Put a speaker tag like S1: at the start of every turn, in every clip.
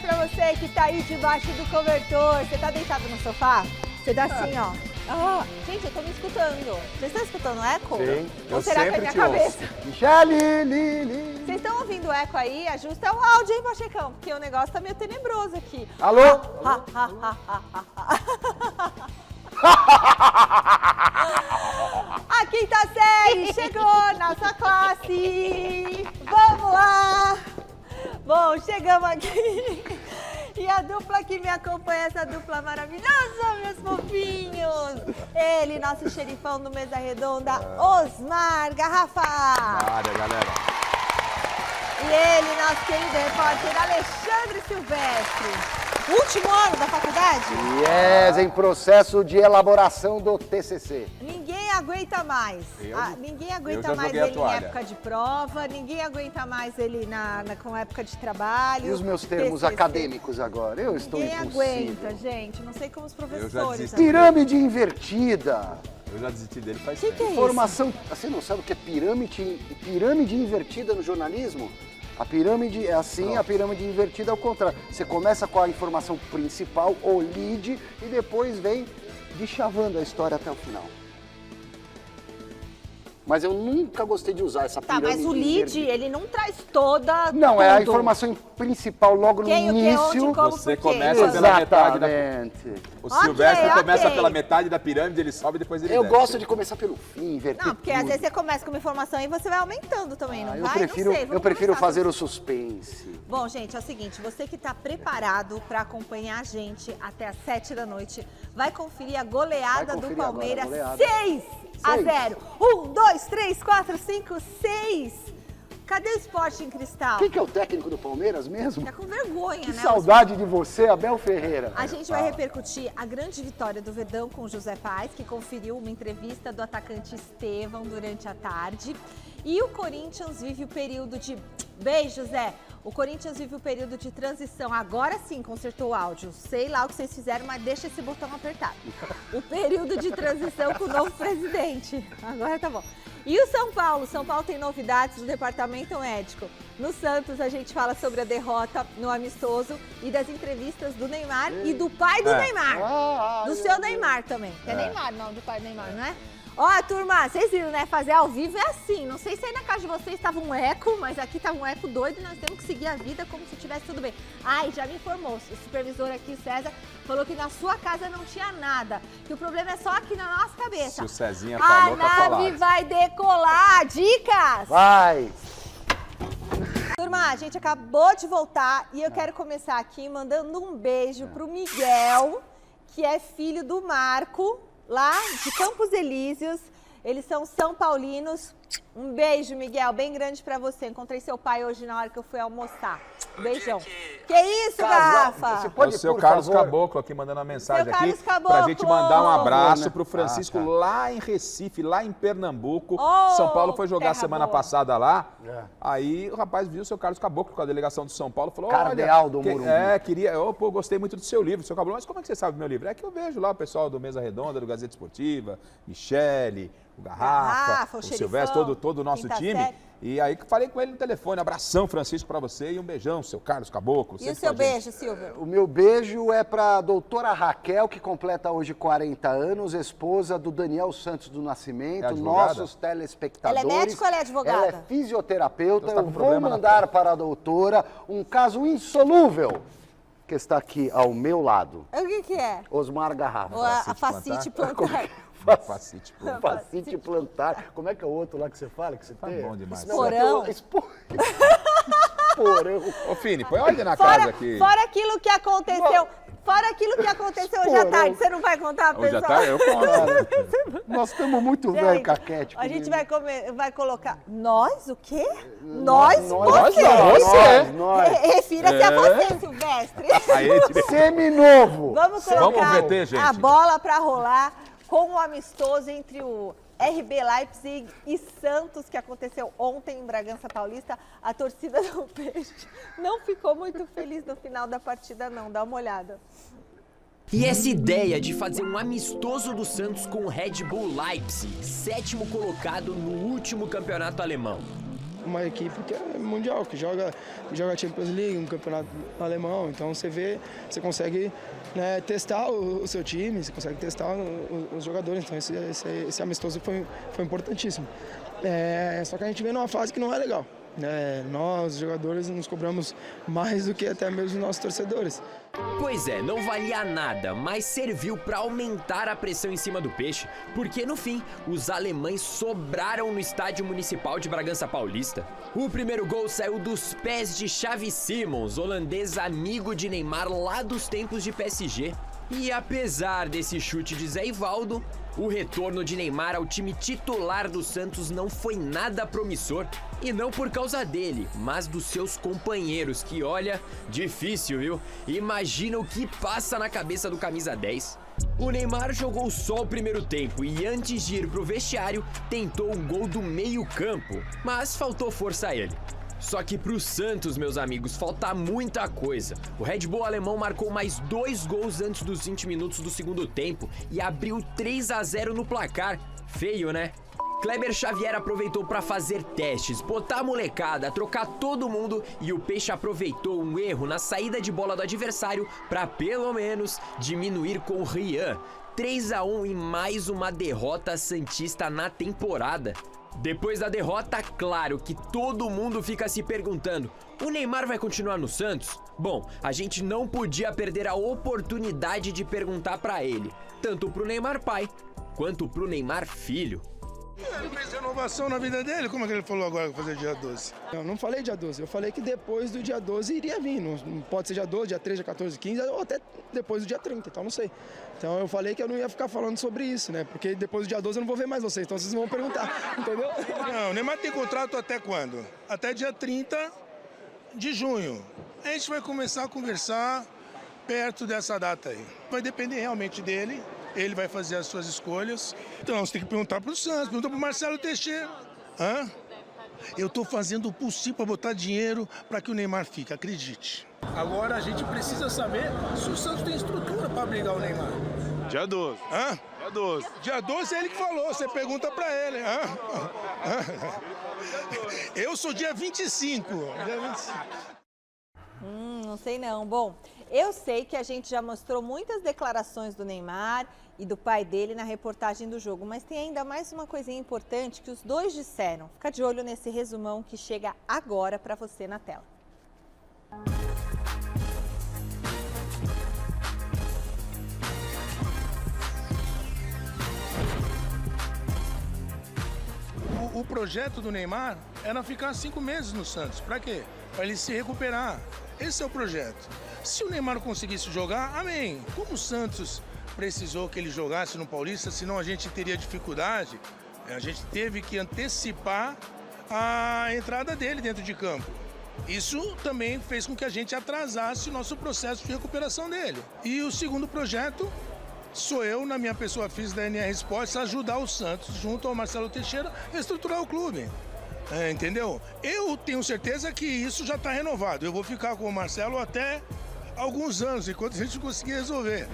S1: pra você que tá aí debaixo do cobertor. Você tá deitado no sofá? Você dá assim, ó. Ah, gente, eu tô me escutando. Vocês estão escutando o eco?
S2: Sim,
S1: Ou será que é minha cabeça?
S2: Michele, Lili.
S1: Vocês estão ouvindo o eco aí? Ajusta o áudio, hein, Pachecão? Porque o negócio tá meio tenebroso aqui.
S2: Alô?
S1: A quinta série chegou na sua classe. Vamos lá. Bom, chegamos aqui. E a dupla que me acompanha, essa dupla maravilhosa, meus fofinhos. Ele, nosso xerifão do Mesa Redonda, Osmar Garrafa.
S3: Área, galera.
S1: E ele, nosso querido repórter Alexandre Silvestre. Último ano da faculdade?
S2: Yes, em processo de elaboração do TCC.
S1: Ninguém aguenta mais. Ninguém aguenta mais ele em época de prova, ninguém aguenta mais ele com época de trabalho.
S2: E os meus termos
S1: TCC.
S2: acadêmicos agora? Eu estou
S1: Ninguém
S2: impossível.
S1: aguenta, gente. Não sei como os
S3: Eu já
S1: professores.
S3: desisti.
S2: Pirâmide invertida.
S3: Eu já desisti dele faz
S1: Que
S3: tempo.
S1: é isso?
S2: Informação. Você não sabe o que é pirâmide invertida no jornalismo? A pirâmide é assim, a pirâmide invertida é o contrário. Você começa com a informação principal, o lead, e depois vem deschavando a história até o final. Mas eu nunca gostei de usar essa
S1: Tá,
S2: pirâmide
S1: mas o lead,
S2: invertida.
S1: ele não traz toda.
S2: Não, é a
S1: tudo.
S2: informação principal logo no
S1: Quem, o que,
S2: início.
S1: onde, como,
S3: Você
S1: por quê?
S3: começa pela metade da...
S2: Exatamente.
S3: O
S1: Ok,
S3: Silvestre começa
S1: ok.
S3: pela metade da pirâmide, ele sobe e depois ele
S2: Eu
S3: desce.
S2: gosto de começar pelo fim, inverter
S1: Não, porque às
S2: tudo.
S1: vezes você começa com uma informação e você vai aumentando também, não
S2: eu
S1: vai?
S2: prefiro,
S1: Não sei, vamos
S2: eu prefiro
S1: começar.
S2: fazer o suspense.
S1: Bom, gente, é o seguinte, você que está preparado para acompanhar a gente até às 7 da noite, vai conferir a goleada
S2: Vai conferir
S1: do
S2: agora,
S1: Palmeiras,
S2: a goleada.
S1: 6-0. 1, 2, 3, 4, 5, 6. Cadê o Sporting Cristal?
S2: Quem que é o técnico do Palmeiras mesmo?
S1: Tá com vergonha,
S2: Que
S1: né?
S2: saudade de você, Abel Ferreira.
S1: A gente vai repercutir a grande vitória do Verdão com o José Paes, que conferiu uma entrevista do atacante Estevão durante a tarde. E o Corinthians vive o período de... Beijo, Zé! O Corinthians vive o período de transição. Agora sim consertou o áudio. Sei lá o que vocês fizeram, mas deixa esse botão apertado. O período de transição com o novo presidente. Agora tá bom. E o São Paulo? São Paulo tem novidades do departamento médico. No Santos, a gente fala sobre a derrota no amistoso e das entrevistas do Neymar e do pai do Neymar. Do seu Neymar também. Que é Neymar, não, do pai do Neymar, não é? Ó, turma, vocês viram, né? Fazer ao vivo é assim. Não sei se aí na casa de vocês estava um eco, mas aqui estava um eco doido e nós temos que seguir a vida como se tivesse tudo bem. Ai, já me informou. O supervisor aqui, o César, falou que na sua casa não tinha nada. Que o problema é só aqui na nossa cabeça.
S3: Se o Cezinha
S1: A
S3: falou, tá
S1: nave
S3: falado.
S1: vai decolar. Dicas!
S2: Vai!
S1: Turma, a gente acabou de voltar e eu quero começar aqui mandando um beijo pro Miguel, que é filho do Marco, lá de Campos Elíseos. Eles são São Paulinos. Um beijo, Miguel, bem grande pra você. Encontrei seu pai hoje na hora que eu fui almoçar. Beijão. Que isso, Garrafa?
S2: Você
S3: É
S2: pode,
S3: o seu
S2: por
S3: Carlos
S2: favor?
S3: Caboclo aqui mandando uma mensagem
S1: Seu
S3: aqui
S1: Carlos Caboclo.
S3: pra gente mandar um abraço
S2: Né?
S3: pro Francisco lá em Recife, lá em Pernambuco.
S1: Oh,
S3: São Paulo foi jogar
S1: terra
S3: semana
S1: boa.
S3: passada lá.
S2: É.
S3: Aí o rapaz viu o seu Carlos Caboclo com a delegação de São Paulo, falou:
S2: Cardeal
S3: olha,
S2: do Morumbi.
S3: queria, pô, gostei muito do seu livro, seu Caboclo, mas como é que você sabe do meu livro? É que eu vejo lá o pessoal do Mesa Redonda, do Gazeta Esportiva, Michele, o Garrafa,
S1: o
S3: o
S1: Xerifão,
S3: Silvestre, todo o nosso
S1: quinta
S3: time.
S1: série.
S3: E aí falei com ele no telefone, abração, Francisco, pra você e um beijão, seu Carlos Caboclo.
S1: E o
S3: sempre
S1: seu
S3: com a gente.
S1: beijo, Silvio?
S2: O meu beijo é pra doutora Raquel, que completa hoje 40 anos, esposa do Daniel Santos do Nascimento,
S3: É advogada?
S2: nossos telespectadores.
S1: Ela é médica ou ela é advogada?
S2: Ela é fisioterapeuta.
S3: Então você tá
S2: Eu
S3: com
S2: vou
S3: problema na
S2: mandar para a doutora um caso insolúvel que está aqui ao meu lado.
S1: O que é?
S2: Osmar Garrafa.
S1: Ou a facite plantar?
S3: Facite, pô.
S2: Facite plantar. Como é que é o outro lá que você fala? Que você tem?
S3: bom demais.
S1: Esporão.
S2: Esporão.
S3: Ô, Fini, põe ordem na casa aqui.
S1: Fora aquilo que aconteceu. Fora aquilo que aconteceu hoje à
S2: Esporão.
S1: tarde. Você não vai contar,
S3: Hoje
S1: pessoal?
S3: à tarde eu conto.
S2: Nós estamos muito
S1: Gente,
S2: velho, Caquete.
S1: a gente
S2: comigo.
S1: vai colocar... Nós? O quê? Nós?
S3: Nós
S1: Você?
S3: não, você.
S2: Nós.
S1: Refira-se a você, Silvestre.
S3: Aí, tira-
S2: Seminovo.
S1: Vamos colocar
S3: Vamos VT, gente.
S1: a bola para rolar com o amistoso entre o RB Leipzig e Santos, que aconteceu ontem em Bragança Paulista. A torcida do Peixe não ficou muito feliz no final da partida, não. Dá uma olhada.
S4: E essa ideia de fazer um amistoso do Santos com o Red Bull Leipzig, sétimo colocado no último campeonato alemão.
S5: uma equipe que é mundial, que joga Champions League, um campeonato alemão. Então você consegue, né, testar o seu time, você consegue testar os jogadores. Então esse amistoso foi importantíssimo. Só que a gente vem numa fase que não é legal. Nós, jogadores, nos cobramos mais do que até mesmo os nossos torcedores.
S4: Pois é, não valia nada, mas serviu para aumentar a pressão em cima do Peixe, porque no fim, os alemães sobraram no Estádio Municipal de Bragança Paulista. O primeiro gol saiu dos pés de Xavi Simons, holandês amigo de Neymar lá dos tempos de PSG. E apesar desse chute de Zé Ivaldo, o retorno de Neymar ao time titular do Santos não foi nada promissor. E não por causa dele, mas dos seus companheiros, que olha, difícil, viu? Imagina o que passa na cabeça do camisa 10. O Neymar jogou só o primeiro tempo e antes de ir pro vestiário, tentou um gol do meio campo, mas faltou força a ele. Só que pro Santos, meus amigos, falta muita coisa. O Red Bull alemão marcou mais 2 gols antes dos 20 minutos do segundo tempo e abriu 3-0 no placar. Feio, né? Kleber Xavier aproveitou para fazer testes, botar a molecada, trocar todo mundo e o Peixe aproveitou um erro na saída de bola do adversário para pelo menos diminuir com o Rian. 3-1 e mais uma derrota santista na temporada. Depois da derrota, claro que todo mundo fica se perguntando: o Neymar vai continuar no Santos? Bom, a gente não podia perder a oportunidade de perguntar para ele, tanto pro Neymar pai, quanto pro Neymar filho.
S6: Ele fez renovação na vida dele, como é que ele falou agora que vai fazer dia 12?
S5: Eu não falei dia 12, eu falei que depois do dia 12 iria vir. Não pode ser dia 12, dia 13, dia 14, 15 ou até depois do dia 30, então não sei. Então eu falei que eu não ia ficar falando sobre isso, né? Porque depois do dia 12 eu não vou ver mais vocês, então vocês vão perguntar, entendeu?
S6: Não, o Neymar tem contrato até quando? Até dia 30 de junho. A gente vai começar a conversar perto dessa data aí. Vai depender realmente dele. Ele vai fazer as suas escolhas. Então, você tem que perguntar para o Santos, perguntar para o Marcelo Teixeira. Eu estou fazendo o possível para botar dinheiro para que o Neymar fique, acredite. Agora a gente precisa saber se o Santos tem estrutura para abrigar o Neymar.
S7: Dia 12.
S6: Dia 12. Dia 12 é ele que falou, você pergunta para ele. Eu sou dia 25. Dia 25.
S1: Não sei não. Bom, eu sei que a gente já mostrou muitas declarações do Neymar e do pai dele na reportagem do jogo, mas tem ainda mais uma coisinha importante que os dois disseram. Fica de olho nesse resumão que chega agora para você na tela.
S6: O projeto do Neymar era ficar 5 meses no Santos. Para quê? Para ele se recuperar. Esse é o projeto. Se o Neymar conseguisse jogar, amém. Como o Santos precisou que ele jogasse no Paulista, senão a gente teria dificuldade, a gente teve que antecipar a entrada dele dentro de campo. Isso também fez com que a gente atrasasse o nosso processo de recuperação dele. E o segundo projeto sou eu, na minha pessoa física da NR Sports, ajudar o Santos, junto ao Marcelo Teixeira, a estruturar o clube. Entendeu? Eu tenho certeza que isso já está renovado. Eu vou ficar com o Marcelo até alguns anos, enquanto a gente conseguir resolver.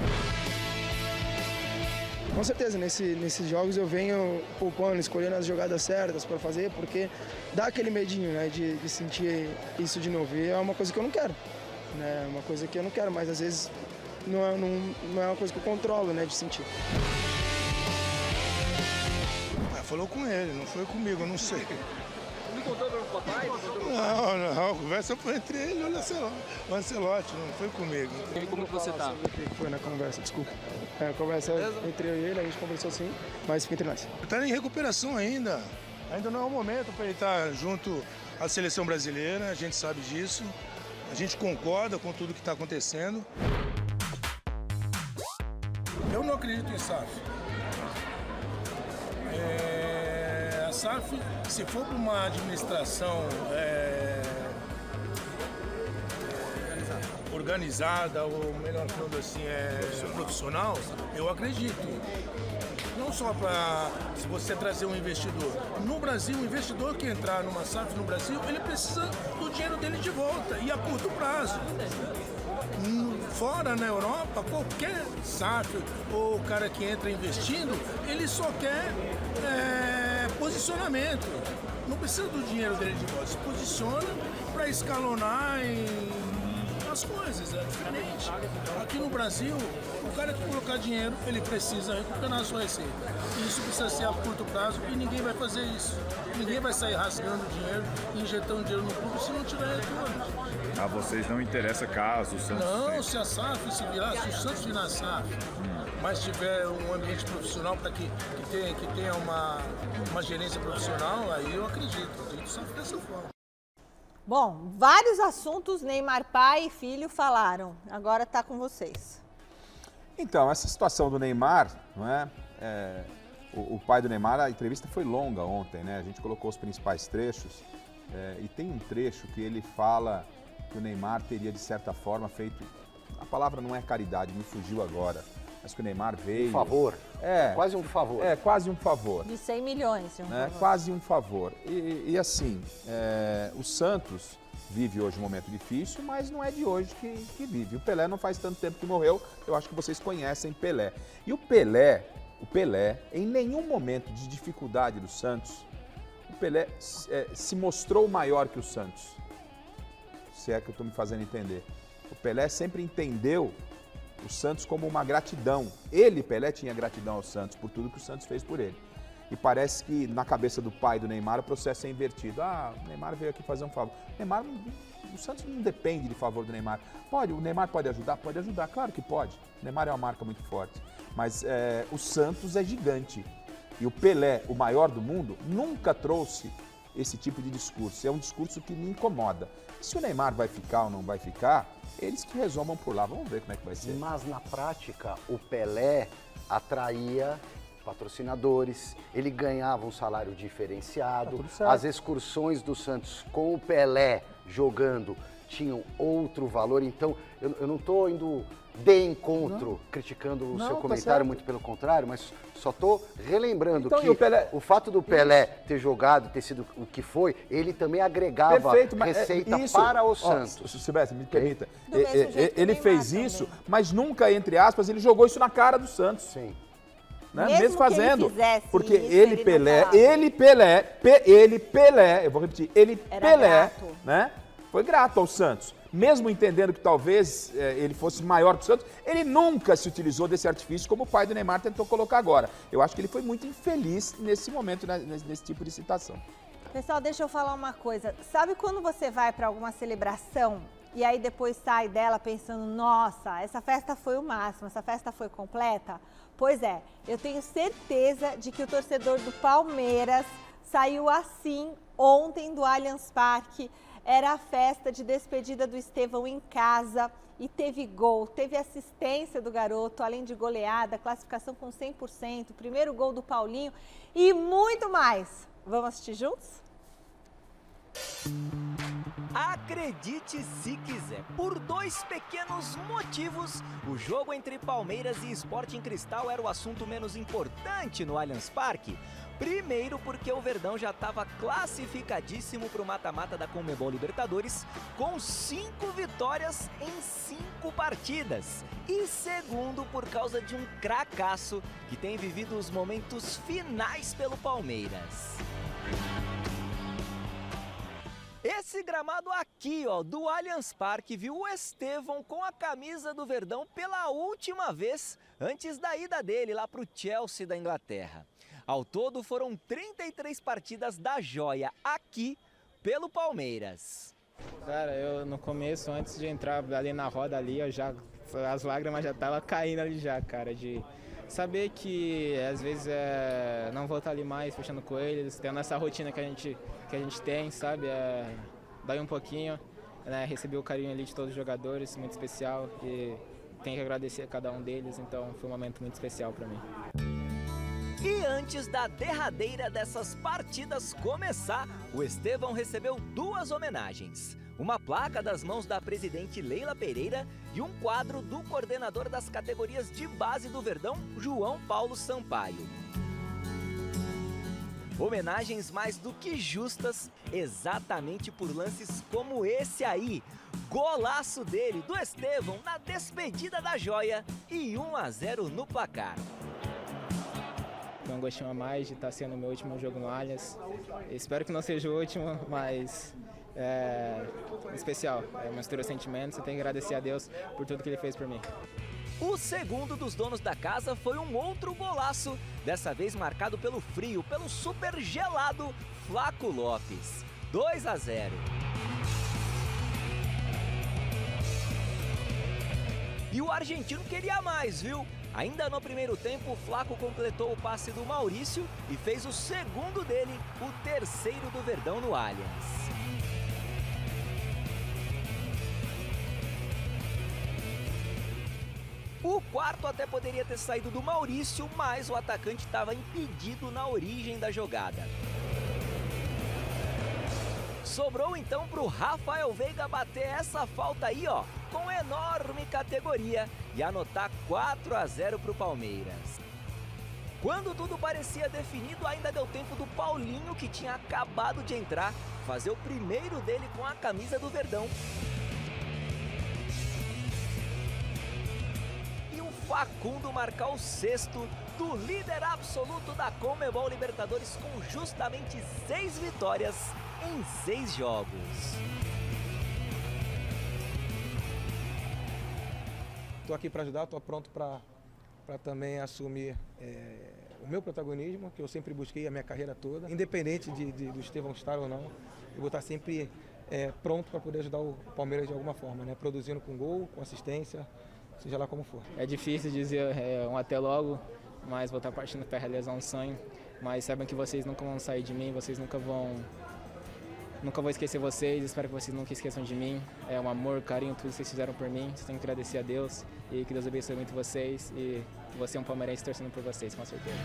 S5: Com certeza, nesses jogos eu venho poupando, escolhendo as jogadas certas para fazer, porque dá aquele medinho, né, de sentir isso de novo. E é uma coisa que eu não quero, né? Uma coisa que eu não quero, mas às vezes não é uma coisa que eu controlo, né, de sentir.
S6: Falou com ele, não foi comigo, eu não sei.
S7: Não contou para o papai?
S6: Não, a conversa foi entre ele e o Ancelotti, não foi comigo.
S7: E como você tá?
S5: Foi na conversa, desculpa. A conversa entre eu e ele, a gente conversou sim, mas fica entre nós.
S6: Ele está em recuperação ainda. Ainda não é o momento para ele estar junto à seleção brasileira, a gente sabe disso. A gente concorda com tudo que está acontecendo. Eu não acredito em SAF. A SAF, se for para uma administração organizada, ou melhor falando assim, profissional, eu acredito. Não só para se você trazer um investidor. No Brasil, o investidor que entrar numa SAF no Brasil, ele precisa do dinheiro dele de volta e a curto prazo. Fora na Europa, qualquer SAF ou o cara que entra investindo, ele só quer posicionamento. não precisa do dinheiro dele de volta, se posiciona para escalonar as coisas, é diferente. Aqui no Brasil, o cara que colocar dinheiro, ele precisa recuperar a sua receita. E isso precisa ser a curto prazo e ninguém vai fazer isso. Ninguém vai sair rasgando dinheiro e injetando dinheiro no clube se não tiver retorno.
S8: A vocês não interessa caso o Santos...
S6: Não, se a SAF se virar, se o Santos virar a SAF, mas tiver um ambiente profissional para que tenha uma gerência profissional, aí eu acredito SAF dessa forma.
S1: Bom, vários assuntos Neymar pai e filho falaram. Agora está com vocês.
S3: Então, essa situação do Neymar, não é? O pai do Neymar, a entrevista foi longa ontem, né? A gente colocou os principais trechos e tem um trecho que ele fala que o Neymar teria, de certa forma, feito... A palavra não é caridade, me fugiu agora. Mas que o Neymar veio...
S2: Um favor. Quase um favor.
S3: Quase um favor.
S1: De 100 milhões.
S3: Quase um favor. E assim, o Santos vive hoje um momento difícil, mas não é de hoje que vive. O Pelé não faz tanto tempo que morreu, eu acho que vocês conhecem Pelé. E o Pelé, em nenhum momento de dificuldade do Santos, o Pelé se mostrou maior que o Santos. Se é que eu estou me fazendo entender. O Pelé sempre entendeu o Santos como uma gratidão. Ele, Pelé, tinha gratidão ao Santos por tudo que o Santos fez por ele. E parece que na cabeça do pai do Neymar o processo é invertido. O Neymar veio aqui fazer um favor. O Santos não depende de favor do Neymar. O Neymar pode ajudar? Pode ajudar, claro que pode. O Neymar é uma marca muito forte. Mas o Santos é gigante. E o Pelé, o maior do mundo, nunca trouxe esse tipo de discurso. É um discurso que me incomoda. Se o Neymar vai ficar ou não vai ficar, eles que resolvam por lá. Vamos ver como é que vai ser.
S2: Mas na prática, o Pelé atraía patrocinadores, ele ganhava um salário diferenciado, as excursões do Santos com o Pelé jogando tinham outro valor, então eu não estou indo de encontro criticando o seu comentário, muito pelo contrário, mas só estou relembrando que o fato do Pelé ter jogado, ter sido o que foi, ele também agregava receita para o Santos.
S3: Silvestre, me permita, ele fez isso, mas nunca, entre aspas, ele jogou isso na cara do Santos.
S2: Sim.
S3: Né? Mesmo fazendo, porque
S1: isso,
S3: ele Pelé, eu vou repetir, Pelé, né? Foi grato ao Santos. Mesmo entendendo que talvez ele fosse maior que o Santos, ele nunca se utilizou desse artifício como o pai do Neymar tentou colocar agora. Eu acho que ele foi muito infeliz nesse momento, nesse tipo de citação.
S1: Pessoal, deixa eu falar uma coisa. Sabe quando você vai para alguma celebração e aí depois sai dela pensando, nossa, essa festa foi o máximo, essa festa foi completa? Pois é, eu tenho certeza de que o torcedor do Palmeiras saiu assim ontem do Allianz Parque. Era a festa de despedida do Estevão em casa e teve gol, teve assistência do garoto, além de goleada, classificação com 100%, primeiro gol do Paulinho e muito mais. Vamos assistir juntos?
S9: Acredite se quiser, por dois pequenos motivos, o jogo entre Palmeiras e Sporting Cristal era o assunto menos importante no Allianz Parque. Primeiro porque o Verdão já estava classificadíssimo para o mata-mata da Conmebol Libertadores com 5 vitórias em 5 partidas. E segundo por causa de um cracaço que tem vivido os momentos finais pelo Palmeiras. Esse gramado aqui, ó, do Allianz Parque, viu o Estevão com a camisa do Verdão pela última vez antes da ida dele lá para o Chelsea da Inglaterra. Ao todo foram 33 partidas da joia aqui pelo Palmeiras.
S10: Cara, eu no começo, antes de entrar ali na roda ali, as lágrimas já estavam caindo ali já, cara, de saber que às vezes não vou estar ali mais fechando com eles, tendo essa rotina que a gente tem, sabe? Dói um pouquinho, né? Recebi o carinho ali de todos os jogadores, muito especial, e tenho que agradecer a cada um deles, então foi um momento muito especial para mim.
S9: E antes da derradeira dessas partidas começar, o Estevão recebeu 2 homenagens. Uma placa das mãos da presidente Leila Pereira e um quadro do coordenador das categorias de base do Verdão, João Paulo Sampaio. Homenagens mais do que justas, exatamente por lances como esse aí. Golaço dele, do Estevão, na despedida da joia e 1-0 no placar.
S10: um gostinho a mais de estar sendo o meu último jogo no Allianz. Espero que não seja o último, mas especial. É uma mistura de sentimentos. Eu tenho que agradecer a Deus por tudo que Ele fez por mim.
S9: O segundo dos donos da casa foi um outro golaço, dessa vez marcado pelo frio, pelo super gelado Flaco Lopes. 2-0. E o argentino queria mais, viu? Ainda no primeiro tempo, o Flaco completou o passe do Maurício e fez o segundo dele, o terceiro do Verdão no Allianz. O quarto até poderia ter saído do Maurício, mas o atacante estava impedido na origem da jogada. Sobrou então para o Rafael Veiga bater essa falta aí, ó, com enorme categoria e anotar 4-0 para o Palmeiras. Quando tudo parecia definido, ainda deu tempo do Paulinho, que tinha acabado de entrar, fazer o primeiro dele com a camisa do Verdão. Facundo marcar o sexto do líder absoluto da Conmebol Libertadores com justamente 6 vitórias em 6 jogos.
S5: Estou aqui para ajudar, estou pronto para também assumir o meu protagonismo, que eu sempre busquei a minha carreira toda, independente do Estevão estar ou não. Eu vou estar sempre pronto para poder ajudar o Palmeiras de alguma forma, né? Produzindo com gol, com assistência, seja lá como for.
S10: É difícil dizer um até logo, mas vou estar partindo para realizar um sonho. Mas saibam que vocês nunca vão sair de mim, vocês nunca vou esquecer vocês, espero que vocês nunca esqueçam de mim. É um amor, carinho, tudo que vocês fizeram por mim. Vocês têm que agradecer a Deus e que Deus abençoe muito vocês. E você é um palmeirense torcendo por vocês, com certeza.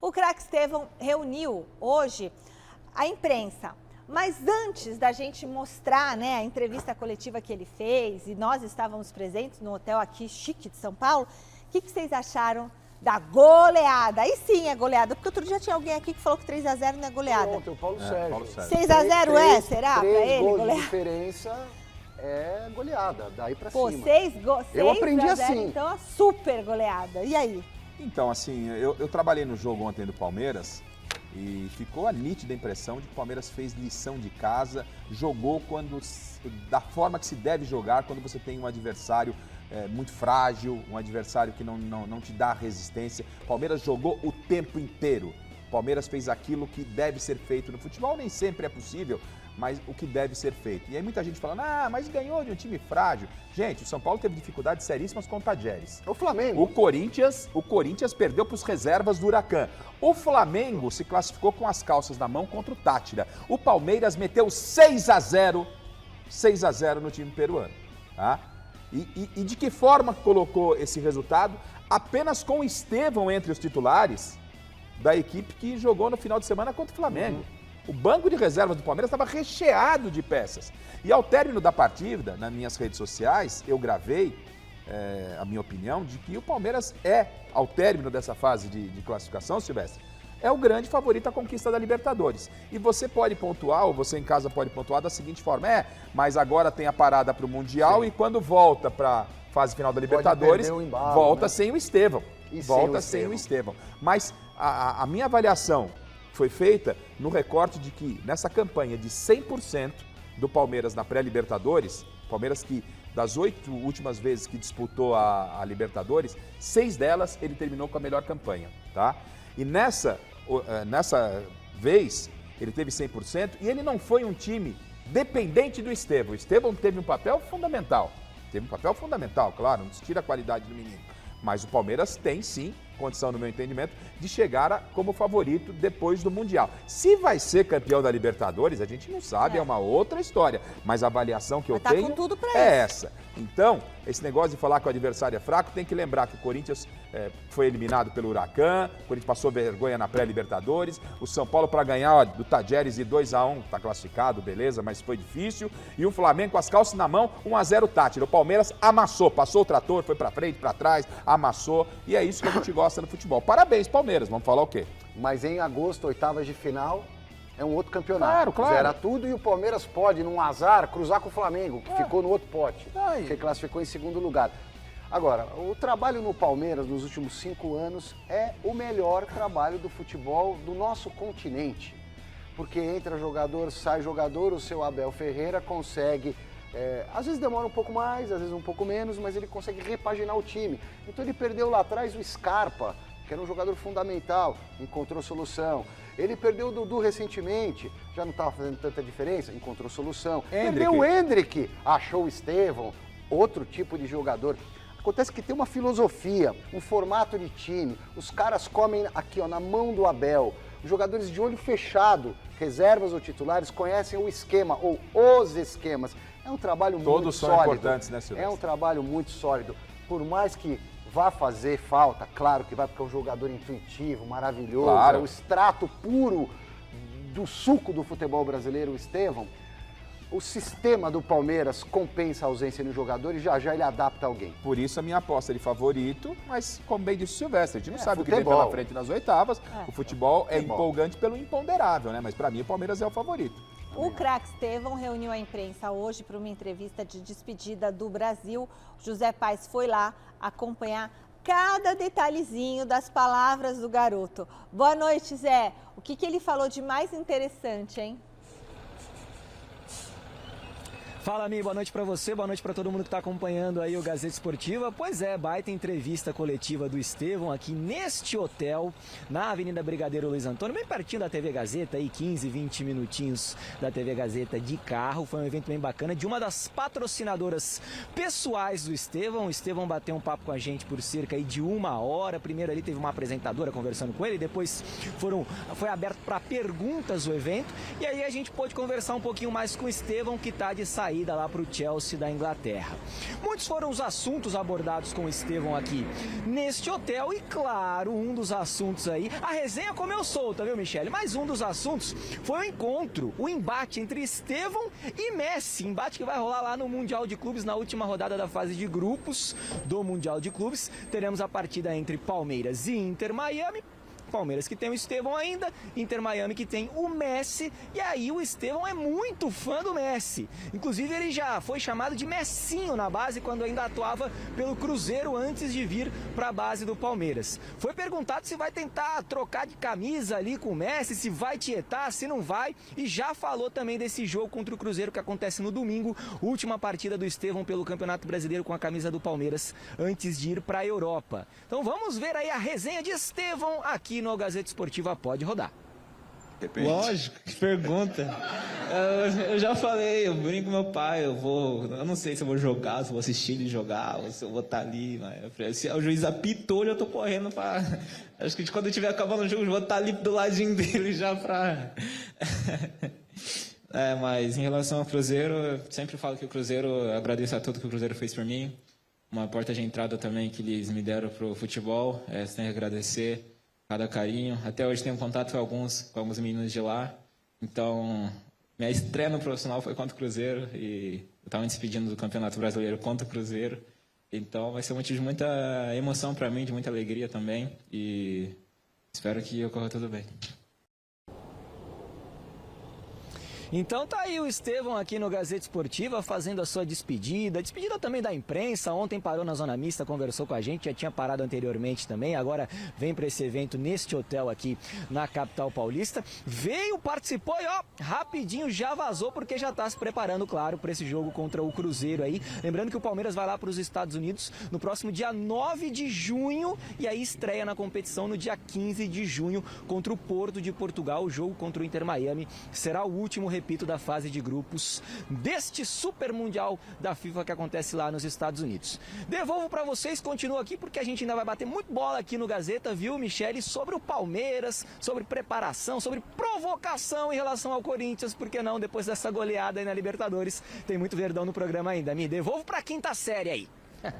S1: O craque Estevão reuniu hoje a imprensa, mas antes da gente mostrar, né, a entrevista coletiva que ele fez, e nós estávamos presentes no hotel aqui chique de São Paulo, o que vocês acharam da goleada? Aí sim é goleada, porque outro dia tinha alguém aqui que falou que 3-0 não é goleada.
S2: Ontem, o Paulo Sérgio.
S3: Paulo Sérgio.
S1: 6-0 será pra
S2: 3
S1: ele
S2: gols
S1: golear?
S2: de diferença é goleada, daí pra
S1: Pô,
S2: cima.
S1: 6
S2: Eu aprendi
S1: 0,
S2: assim.
S1: então é super goleada. E aí?
S3: Então, assim, eu trabalhei no jogo ontem do Palmeiras e ficou a nítida impressão de que o Palmeiras fez lição de casa, jogou da forma que se deve jogar quando você tem um adversário muito frágil, um adversário que não te dá resistência. O Palmeiras jogou o tempo inteiro. O Palmeiras fez aquilo que deve ser feito no futebol, nem sempre é possível, mas o que deve ser feito. E aí muita gente falando, mas ganhou de um time frágil. Gente, o São Paulo teve dificuldades seríssimas com o Tajeres.
S2: O Flamengo.
S3: O Corinthians perdeu para os reservas do Huracan. O Flamengo se classificou com as calças na mão contra o Tátira. O Palmeiras meteu 6-0 no time peruano. Tá? E de que forma colocou esse resultado? Apenas com o Estevão entre os titulares da equipe que jogou no final de semana contra o Flamengo. O banco de reservas do Palmeiras estava recheado de peças. E ao término da partida, nas minhas redes sociais, eu gravei a minha opinião de que o Palmeiras ao término dessa fase de classificação, Silvestre, é o grande favorito à conquista da Libertadores. E você pode pontuar, ou você em casa pode pontuar da seguinte forma, mas agora tem a parada para o Mundial. Sim. E quando volta para a fase final da Libertadores, embalo, volta, né? Sem o Estevão. Volta sem o Estevão. Mas a minha avaliação foi feita no recorte de que nessa campanha de 100% do Palmeiras na pré-Libertadores, Palmeiras que das 8 últimas vezes que disputou a Libertadores, 6 delas ele terminou com a melhor campanha, tá? E nessa vez ele teve 100% e ele não foi um time dependente do Estevão. O Estevão teve um papel fundamental, claro, não se tira a qualidade do menino, mas o Palmeiras tem sim condição, no meu entendimento, de chegar como favorito depois do Mundial. Se vai ser campeão da Libertadores, a gente não sabe, é uma outra história. Mas a avaliação que eu tenho
S1: com tudo pra
S3: é
S1: isso.
S3: essa. Então, esse negócio de falar que o adversário é fraco, tem que lembrar que o Corinthians foi eliminado pelo Huracan, o Corinthians passou vergonha na pré-Libertadores, o São Paulo para ganhar do Tajeres de 2-1, tá classificado, beleza, mas foi difícil, e o Flamengo com as calças na mão, 1-0 Tátira. O Palmeiras amassou, passou o trator, foi para frente, para trás, amassou, e é isso que a gente gosta no futebol. Parabéns, Palmeiras, vamos falar o quê?
S2: Mas em agosto, oitavas de final, é um outro campeonato.
S3: Claro.
S2: Zera tudo e o Palmeiras pode, num azar, cruzar com o Flamengo, que ficou no outro pote, que classificou em segundo lugar. Agora, o trabalho no Palmeiras nos últimos 5 anos é o melhor trabalho do futebol do nosso continente. Porque entra jogador, sai jogador, o seu Abel Ferreira consegue, às vezes demora um pouco mais, às vezes um pouco menos, mas ele consegue repaginar o time. Então ele perdeu lá atrás o Scarpa, que era um jogador fundamental, encontrou solução. Ele perdeu o Dudu recentemente, já não estava fazendo tanta diferença, encontrou solução. Perdeu o Endrick, achou o Estevão, outro tipo de jogador. Acontece que tem uma filosofia, um formato de time, os caras comem aqui ó, na mão do Abel. Os jogadores de olho fechado, reservas ou titulares, conhecem o esquema ou os esquemas. É um trabalho muito sólido.
S3: Todos são importantes, né, Silvestre?
S2: É um trabalho muito sólido. Por mais que vá fazer falta, claro que vai, porque é um jogador intuitivo, maravilhoso,
S3: claro.
S2: É o extrato puro do suco do futebol brasileiro, o Estevão. O sistema do Palmeiras compensa a ausência no jogador e já ele adapta alguém.
S3: Por isso a minha aposta de favorito, mas como bem disse o Silvestre, a gente não sabe
S2: futebol.
S3: O que vem pela frente nas oitavas. O futebol é empolgante pelo imponderável, né? Mas para mim o Palmeiras é o favorito.
S1: O craque Estevão reuniu a imprensa hoje para uma entrevista de despedida do Brasil. José Paes foi lá acompanhar cada detalhezinho das palavras do garoto. Boa noite, Zé. O que ele falou de mais interessante, hein?
S9: Fala, Mi, boa noite pra você, boa noite pra todo mundo que tá acompanhando aí o Gazeta Esportiva. Pois é, baita entrevista coletiva do Estevão aqui neste hotel, na Avenida Brigadeiro Luiz Antônio, bem pertinho da TV Gazeta, aí 15, 20 minutinhos da TV Gazeta de carro. Foi um evento bem bacana de uma das patrocinadoras pessoais do Estevão. O Estevão bateu um papo com a gente por cerca aí de 1 hora. Primeiro ali teve uma apresentadora conversando com ele, depois foi aberto para perguntas o evento. E aí a gente pôde conversar um pouquinho mais com o Estevão, que tá de saída lá para o Chelsea da Inglaterra. Muitos foram os assuntos abordados com o Estevão aqui neste hotel e, claro, um dos assuntos aí, a resenha comeu solta, viu, Michele? Mas um dos assuntos foi o encontro, o embate entre Estevão e Messi, embate que vai rolar lá no Mundial de Clubes, na última rodada da fase de grupos do Mundial de Clubes. Teremos a partida entre Palmeiras e Inter Miami. Palmeiras que tem o Estevão ainda, Inter Miami que tem o Messi, e aí o Estevão é muito fã do Messi. Inclusive ele já foi chamado de Messinho na base quando ainda atuava pelo Cruzeiro antes de vir para a base do Palmeiras. Foi perguntado se vai tentar trocar de camisa ali com o Messi, se vai tietar, se não vai, e já falou também desse jogo contra o Cruzeiro que acontece no domingo, última partida do Estevão pelo Campeonato Brasileiro com a camisa do Palmeiras antes de ir para a Europa. Então vamos ver aí a resenha de Estevão aqui no Gazeta Esportiva. Pode rodar.
S11: Depende. Lógico, que pergunta. Eu já falei, eu brinco com meu pai, eu não sei se eu vou jogar, se eu vou assistir ele jogar, ou se eu vou estar ali, mas se o juiz apitou, eu tô correndo pra... Acho que quando eu estiver acabando o jogo, eu vou estar ali do ladinho dele já pra... Mas em relação ao Cruzeiro, eu sempre falo que o Cruzeiro, eu agradeço a tudo que o Cruzeiro fez por mim, uma porta de entrada também que eles me deram pro futebol, você tem que agradecer cada carinho. Até hoje tenho contato com alguns meninos de lá. Então, minha estreia no profissional foi contra o Cruzeiro e eu estava me despedindo do Campeonato Brasileiro contra o Cruzeiro. Então, vai ser um motivo de muita emoção para mim, de muita alegria também. E espero que ocorra tudo bem.
S9: Então tá aí o Estevão aqui no Gazeta Esportiva fazendo a sua despedida também da imprensa. Ontem parou na Zona Mista, conversou com a gente, já tinha parado anteriormente também, agora vem para esse evento neste hotel aqui na capital paulista. Veio, participou e ó, rapidinho já vazou porque já tá se preparando, claro, para esse jogo contra o Cruzeiro aí. Lembrando que o Palmeiras vai lá para os Estados Unidos no próximo dia 9 de junho e aí estreia na competição no dia 15 de junho contra o Porto de Portugal. O jogo contra o Inter Miami será o último, repito, repito, da fase de grupos deste Super Mundial da FIFA que acontece lá nos Estados Unidos. Devolvo para vocês, continuo aqui porque a gente ainda vai bater muito bola aqui no Gazeta, viu, Michele, sobre o Palmeiras, sobre preparação, sobre provocação em relação ao Corinthians, porque não, depois dessa goleada aí na Libertadores, tem muito Verdão no programa ainda. Me devolvo para a quinta série aí.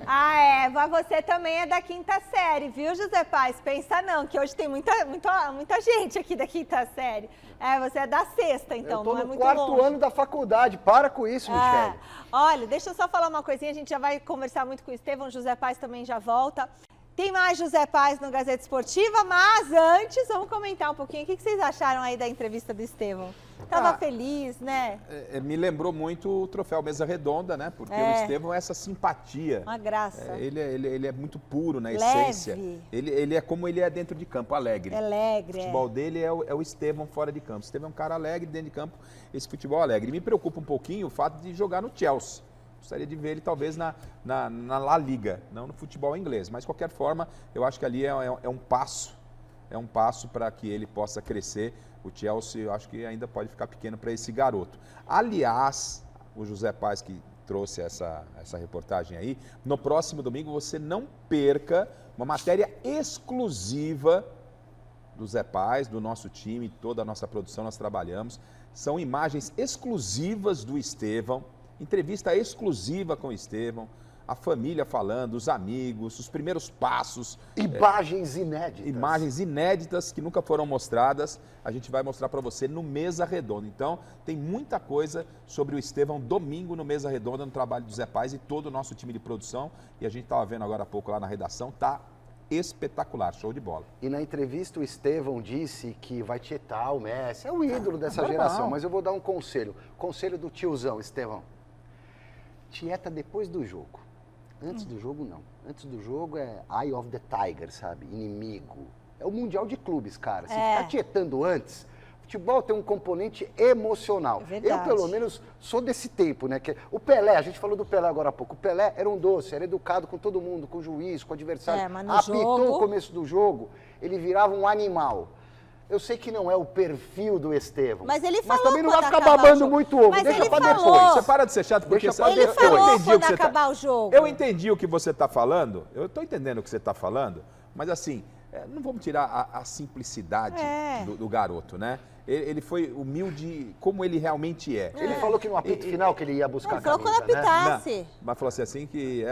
S1: Ah, Eva, você também é da quinta série, viu, José Paz? Pensa não, que hoje tem muita gente aqui da quinta série. Você é da sexta, então, não é muito longe.
S2: Eu tô no 4º ano da faculdade, para com isso, Michele.
S1: Olha, deixa eu só falar uma coisinha, a gente já vai conversar muito com o Estevão, José Paz também já volta. Tem mais José Paz no Gazeta Esportiva, mas antes vamos comentar um pouquinho. O que vocês acharam aí da entrevista do Estevão? Tava feliz, né?
S3: Me lembrou muito o troféu Mesa Redonda, né? Porque o Estevão é essa simpatia.
S1: Uma graça.
S3: Ele é muito puro na
S1: Leve.
S3: essência. Ele é como ele é dentro de campo, alegre.
S1: Alegre.
S3: O futebol dele é o Estevão fora de campo. O Estevão é um cara alegre dentro de campo, esse futebol alegre. E me preocupa um pouquinho o fato de jogar no Chelsea. Gostaria de ver ele talvez na La Liga, não no futebol inglês. Mas, de qualquer forma, eu acho que ali é um passo. É um passo para que ele possa crescer. O Chelsea, eu acho que ainda pode ficar pequeno para esse garoto. Aliás, o José Paz que trouxe essa reportagem aí, no próximo domingo você não perca uma matéria exclusiva do Zé Paz, do nosso time, toda a nossa produção, nós trabalhamos. São imagens exclusivas do Estevão, entrevista exclusiva com o Estevão, a família falando, os amigos, os primeiros passos.
S2: Imagens inéditas.
S3: Imagens inéditas que nunca foram mostradas, a gente vai mostrar para você no Mesa Redonda. Então, tem muita coisa sobre o Estevão domingo no Mesa Redonda, no trabalho do Zé Paz e todo o nosso time de produção. E a gente estava vendo agora há pouco lá na redação, tá espetacular, show de bola.
S2: E na entrevista o Estevão disse que vai tietar o Messi, é o ídolo dessa geração, mas eu vou dar um conselho. Conselho do tiozão, Estevão. Tieta depois do jogo. Antes do jogo, não. Antes do jogo é Eye of the Tiger, sabe? Inimigo. É o Mundial de Clubes, cara. Se ficar tietando antes, futebol tem um componente emocional.
S1: É verdade.
S2: Eu, pelo menos, sou desse tempo, né? Que o Pelé, a gente falou do Pelé agora há pouco. O Pelé era um doce, era educado com todo mundo, com o juiz, com o adversário.
S1: Mas no
S2: apitou
S1: jogo...
S2: o começo do jogo, ele virava um animal. Eu sei que não é o perfil do Estevão.
S1: Mas ele falou
S2: também não vai
S1: quando
S2: ficar
S1: acabar
S2: babando
S1: o jogo.
S2: muito ovo.
S1: Mas
S2: Deixa
S1: ele
S2: pra
S1: falou.
S2: depois.
S3: Você para de ser chato, porque
S1: Ele falou quando acabar o jogo.
S3: Eu entendi o que você está falando, eu estou entendendo o que você está falando, mas assim, não vamos tirar a simplicidade do garoto, né? Ele foi humilde como ele realmente é.
S2: Ele falou que no apito final que ele ia buscar a
S1: falou
S2: camisa,
S1: quando apitasse.
S3: Não, mas falou assim que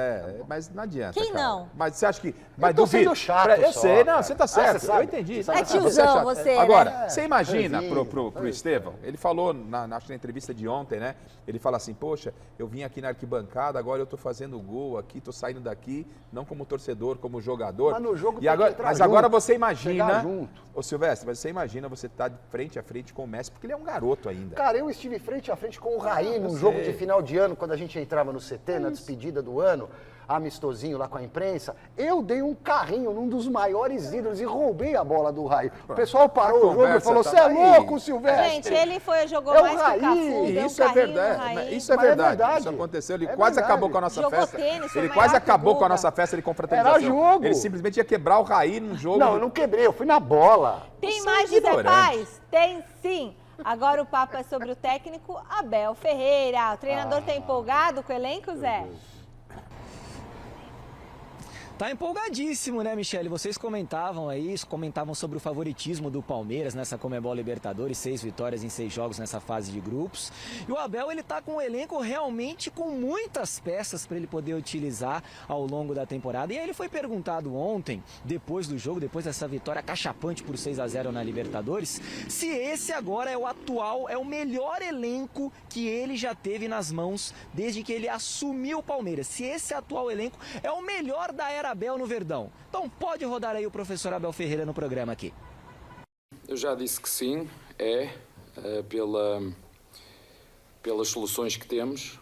S3: mas não adianta.
S1: Quem
S3: cara.
S1: não?
S3: Mas você acha que.
S2: Eu tô sendo chato.
S3: Eu sei, não,
S2: cara.
S3: você tá certo.
S2: Você sabe.
S3: Eu entendi.
S2: Você sabe.
S1: É tiozão você,
S3: Agora,
S1: né?
S3: você imagina
S2: Previnho.
S3: pro Estevão, ele falou acho que na entrevista de ontem, né? Ele fala assim, poxa, eu vim aqui na arquibancada, agora eu tô fazendo gol aqui, tô saindo daqui, não como torcedor, como jogador.
S2: Mas no jogo
S3: e
S2: tem
S3: agora,
S2: que entrar
S3: mas
S2: junto,
S3: agora você
S2: chegar
S3: imagina,
S2: junto.
S3: ô Silvestre, mas você imagina você tá de frente a frente com o Messi, porque ele é um garoto ainda.
S2: Cara, eu estive frente a frente com o Raí num jogo de final de ano, quando a gente entrava no CT, na despedida do ano, amistosinho lá com a imprensa. Eu dei um carrinho num dos maiores ídolos e roubei a bola do Raí. O pessoal parou o jogo e falou, você é louco, Silvestre?
S1: Gente, ele jogou
S2: É o
S1: mais que o
S2: Raí.
S1: Cafu, deu um
S3: Isso é
S1: carrinho no
S3: verdade,
S1: Raí.
S3: isso é
S2: Mas é
S3: verdade.
S2: verdade.
S3: Isso aconteceu, ele
S2: É
S3: quase
S2: verdade.
S3: acabou com a nossa
S1: Jogou
S3: festa.
S1: tênis, foi
S3: Ele
S1: maior
S3: quase
S1: que o
S3: acabou com a
S1: Guga.
S3: nossa festa de confraternização.
S2: Era jogo.
S3: Ele simplesmente ia quebrar o Raí num jogo.
S2: Não, eu não quebrei, eu fui na bola.
S1: Tem
S3: Você
S1: mais
S3: é
S1: José
S3: ignorante.
S1: Paz? Tem sim. Agora o papo é sobre o técnico Abel Ferreira. O treinador tá empolgado com o elenco, Zé?
S9: Tá empolgadíssimo, né, Michele? Vocês comentavam sobre o favoritismo do Palmeiras nessa Conmebol Libertadores, 6 vitórias em 6 jogos nessa fase de grupos. E o Abel, ele tá com um elenco realmente com muitas peças para ele poder utilizar ao longo da temporada. E aí ele foi perguntado ontem, depois do jogo, depois dessa vitória cachapante por 6-0 na Libertadores, se esse agora é o melhor elenco que ele já teve nas mãos desde que ele assumiu o Palmeiras. Se esse atual elenco é o melhor da era Abel no Verdão. Então pode rodar aí o professor Abel Ferreira no programa aqui.
S12: Eu já disse que sim, pelas soluções que temos,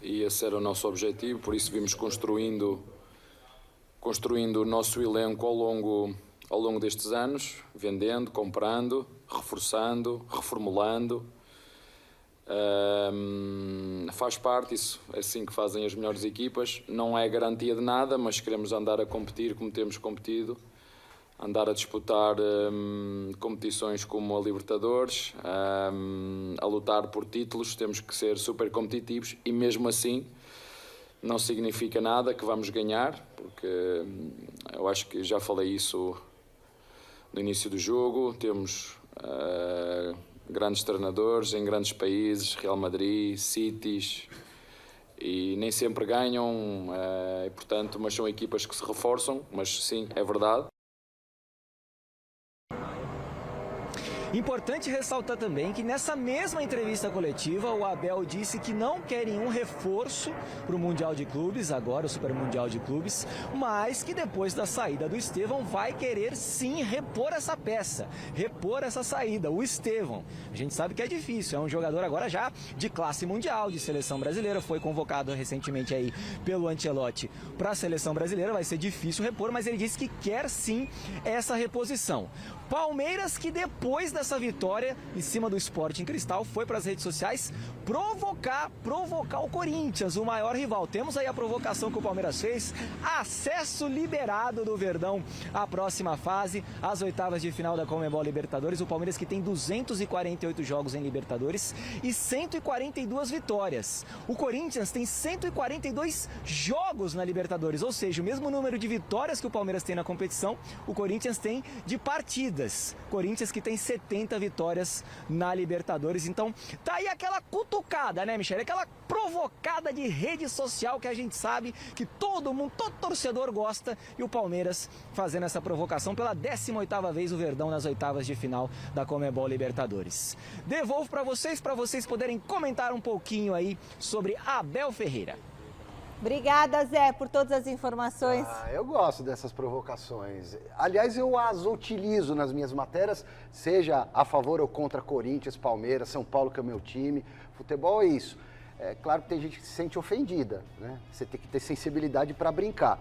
S12: e esse era o nosso objetivo, por isso vimos construindo o nosso elenco ao longo destes anos, vendendo, comprando, reforçando, reformulando. Faz parte, isso é assim que fazem as melhores equipas. Não é garantia de nada, mas queremos andar a competir como temos competido andar a disputar competições como a Libertadores, a lutar por títulos, temos que ser super competitivos e mesmo assim não significa nada que vamos ganhar, porque eu acho que já falei isso no início do jogo, temos grandes treinadores em grandes países, Real Madrid, Cities, e nem sempre ganham, e, portanto, mas são equipas que se reforçam, mas sim, é verdade.
S9: Importante ressaltar também que nessa mesma entrevista coletiva, o Abel disse que não quer nenhum reforço para o Mundial de Clubes, agora o Super Mundial de Clubes, mas que depois da saída do Estevão vai querer sim repor essa peça, repor essa saída, o Estevão. A gente sabe que é difícil, é um jogador agora já de classe mundial, de seleção brasileira, foi convocado recentemente aí pelo Ancelotti para a seleção brasileira, vai ser difícil repor, mas ele disse que quer sim essa reposição. Palmeiras que depois dessa vitória em cima do Sporting Cristal foi para as redes sociais provocar o Corinthians, o maior rival. Temos aí a provocação que o Palmeiras fez, acesso liberado do Verdão à próxima fase, às oitavas de final da Conmebol Libertadores. O Palmeiras que tem 248 jogos em Libertadores e 142 vitórias. O Corinthians tem 142 jogos na Libertadores, ou seja, o mesmo número de vitórias que o Palmeiras tem na competição, o Corinthians tem de partidas. Corinthians que tem 70 vitórias na Libertadores. Então, tá aí aquela cutucada, né, Michele? Aquela provocada de rede social que a gente sabe que todo mundo, todo torcedor gosta. E o Palmeiras fazendo essa provocação pela 18ª vez o Verdão nas oitavas de final da Conmebol Libertadores. Devolvo para vocês poderem comentar um pouquinho aí sobre Abel Ferreira.
S1: Obrigada, Zé, por todas as informações.
S2: Eu gosto dessas provocações. Aliás, eu as utilizo nas minhas matérias, seja a favor ou contra Corinthians, Palmeiras, São Paulo, que é o meu time. Futebol é isso. É claro que tem gente que se sente ofendida, né? Você tem que ter sensibilidade para brincar.